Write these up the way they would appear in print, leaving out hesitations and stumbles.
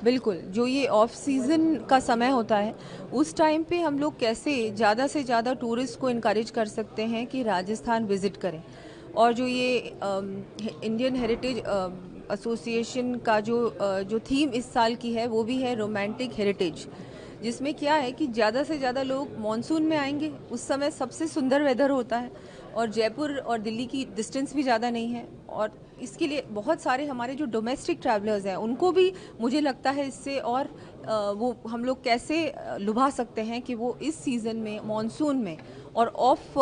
बिल्कुल, जो ये ऑफ सीज़न का समय होता है, उस टाइम पे हम लोग कैसे ज़्यादा से ज़्यादा टूरिस्ट को इनकरेज कर सकते हैं कि राजस्थान विज़िट करें। और जो ये इंडियन हेरिटेज एसोसिएशन का जो थीम इस साल की है, वो भी है रोमांटिक हेरिटेज। जिसमें क्या है कि ज़्यादा से ज़्यादा लोग मॉनसून में आएंगे, उस समय सबसे सुंदर वेदर होता है और जयपुर और दिल्ली की डिस्टेंस भी ज़्यादा नहीं है। और इसके लिए बहुत सारे हमारे जो डोमेस्टिक ट्रैवलर्स हैं उनको भी मुझे लगता है इससे और वो हम लोग कैसे लुभा सकते हैं कि वो इस सीज़न में मॉनसून में और ऑफ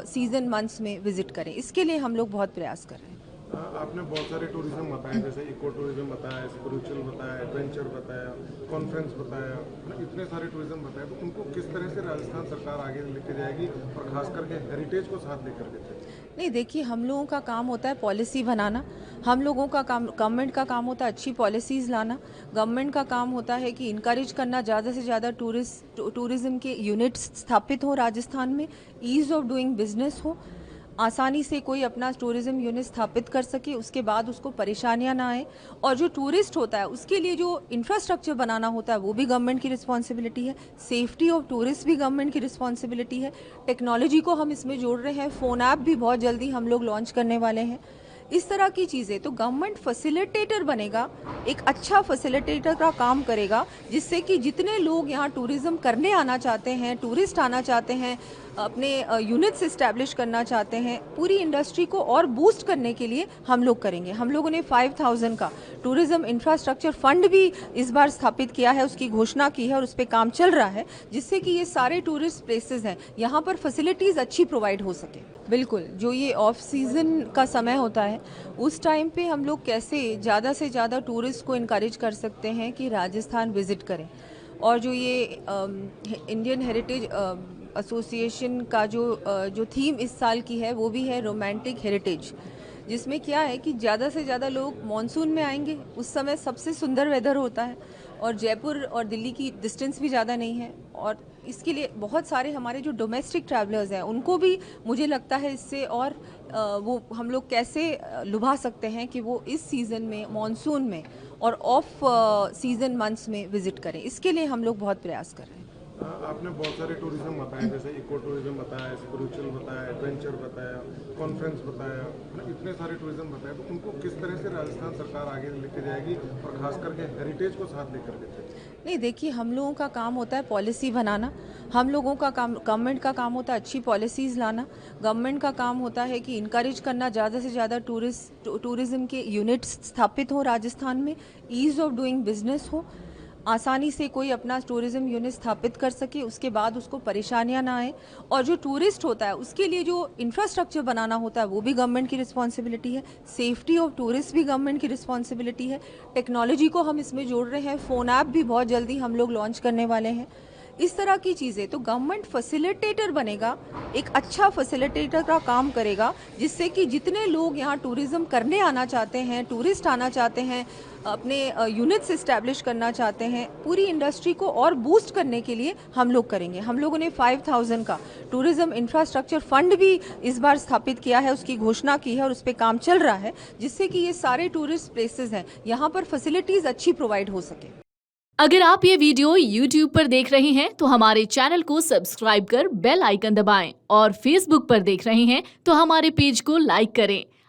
सीज़न मंथ्स में विज़िट करें। इसके लिए हम लोग बहुत प्रयास कर रहे हैं। आपने बहुत सारे टूरिज्म बताए, जैसे इको टूरिज्म बताया, स्पिरिचुअल बताया, एडवेंचर बताया, कॉन्फ्रेंस बताया, इतने सारे टूरिज्म बताए, तो उनको किस तरह से राजस्थान सरकार आगे लेके जाएगी और खास करके हेरिटेज को साथ लेकर के चलेगी? नहीं, देखिए, हम लोगों का काम होता है पॉलिसी बनाना। हम लोगों का काम, गवर्नमेंट का काम होता है अच्छी पॉलिसीज़ लाना। गवर्नमेंट का काम होता है कि इनकरेज करना ज़्यादा से ज़्यादा टूरिज़्म के यूनिट्स स्थापित हो राजस्थान में, ईज़ ऑफ डूइंग बिजनेस हो, आसानी से कोई अपना टूरिज़्म यूनिट स्थापित कर सके, उसके बाद उसको परेशानियां ना आए। और जो टूरिस्ट होता है उसके लिए जो इंफ्रास्ट्रक्चर बनाना होता है वो भी गवर्नमेंट की रिस्पॉन्सिबिलिटी है। सेफ्टी ऑफ टूरिस्ट भी गवर्नमेंट की रिस्पॉन्सिबिलिटी है। टेक्नोलॉजी को हम इसमें जोड़ रहे हैं, फ़ोन ऐप भी बहुत जल्दी हम लोग लॉन्च करने वाले हैं। इस तरह की चीज़ें, तो गवर्नमेंट फैसिलिटेटर बनेगा, एक अच्छा फैसिलिटेटर का काम करेगा, जिससे कि जितने लोग यहाँ टूरिज़्म करने आना चाहते हैं, टूरिस्ट आना चाहते हैं, अपने यूनिट्स इस्टेब्लिश करना चाहते हैं, पूरी इंडस्ट्री को और बूस्ट करने के लिए हम लोग करेंगे। हम लोगों ने 5000 का टूरिज़्म इंफ्रास्ट्रक्चर फंड भी इस बार स्थापित किया है, उसकी घोषणा की है और उस पर काम चल रहा है, जिससे कि ये सारे टूरिस्ट प्लेसेस हैं यहाँ पर फैसिलिटीज़ अच्छी प्रोवाइड हो सके। बिल्कुल, जो ये ऑफ सीज़न का समय होता है, उस टाइम पे हम लोग कैसे ज़्यादा से ज़्यादा टूरिस्ट को इनकरेज कर सकते हैं कि राजस्थान विज़िट करें। और जो ये इंडियन हेरिटेज एसोसिएशन का जो थीम इस साल की है, वो भी है रोमांटिक हेरिटेज। जिसमें क्या है कि ज़्यादा से ज़्यादा लोग मॉनसून में आएंगे, उस समय सबसे सुंदर वेदर होता है और जयपुर और दिल्ली की डिस्टेंस भी ज़्यादा नहीं है। और इसके लिए बहुत सारे हमारे जो डोमेस्टिक ट्रैवलर्स हैं उनको भी मुझे लगता है इससे और वो हम लोग कैसे लुभा सकते हैं कि वो इस सीज़न में मॉनसून में और ऑफ सीज़न मंथ्स में विज़िट करें। इसके लिए हम लोग बहुत प्रयास कर रहे हैं। आपने बहुत सारे टूरिज्म बताए, जैसे इको टूरिज्म बताया, स्पिरिचुअल बताया, एडवेंचर बताया, कॉन्फ्रेंस बताया, इतने सारे टूरिज्म बताए, तो उनको किस तरह से राजस्थान सरकार आगे लेके जाएगी और खास करके हेरिटेज को साथ लेकर के चलेगी? नहीं, देखिए, हम लोगों का काम होता है पॉलिसी बनाना। हम लोगों का काम, गवर्नमेंट का काम होता है अच्छी पॉलिसीज़ लाना। गवर्नमेंट का काम होता है कि इनकरेज करना ज़्यादा से ज़्यादा टूरिज़्म के यूनिट्स स्थापित हो राजस्थान में, ईज़ ऑफ डूइंग बिजनेस हो, आसानी से कोई अपना टूरिज़्म यूनिट स्थापित कर सके, उसके बाद उसको परेशानियां ना आए। और जो टूरिस्ट होता है उसके लिए जो इंफ्रास्ट्रक्चर बनाना होता है वो भी गवर्नमेंट की रिस्पॉन्सिबिलिटी है। सेफ्टी ऑफ टूरिस्ट भी गवर्नमेंट की रिस्पॉन्सिबिलिटी है। टेक्नोलॉजी को हम इसमें जोड़ रहे हैं, फ़ोन ऐप भी बहुत जल्दी हम लोग लॉन्च करने वाले हैं। इस तरह की चीज़ें, तो गवर्नमेंट फैसिलिटेटर बनेगा, एक अच्छा फैसिलिटेटर का काम करेगा, जिससे कि जितने लोग यहाँ टूरिज़्म करने आना चाहते हैं, टूरिस्ट आना चाहते हैं, अपने यूनिट्स इस्टेब्लिश करना चाहते हैं, पूरी इंडस्ट्री को और बूस्ट करने के लिए हम लोग करेंगे। हम लोगों ने 5000 का टूरिज़्म इंफ्रास्ट्रक्चर फंड भी इस बार स्थापित किया है, उसकी घोषणा की है और उस पर काम चल रहा है, जिससे कि ये सारे टूरिस्ट प्लेसेस हैं यहाँ पर फैसिलिटीज़ अच्छी प्रोवाइड हो सके। अगर आप ये वीडियो YouTube पर देख रहे हैं तो हमारे चैनल को सब्सक्राइब कर बेल आइकन दबाएं और Facebook पर देख रहे हैं तो हमारे पेज को लाइक करें।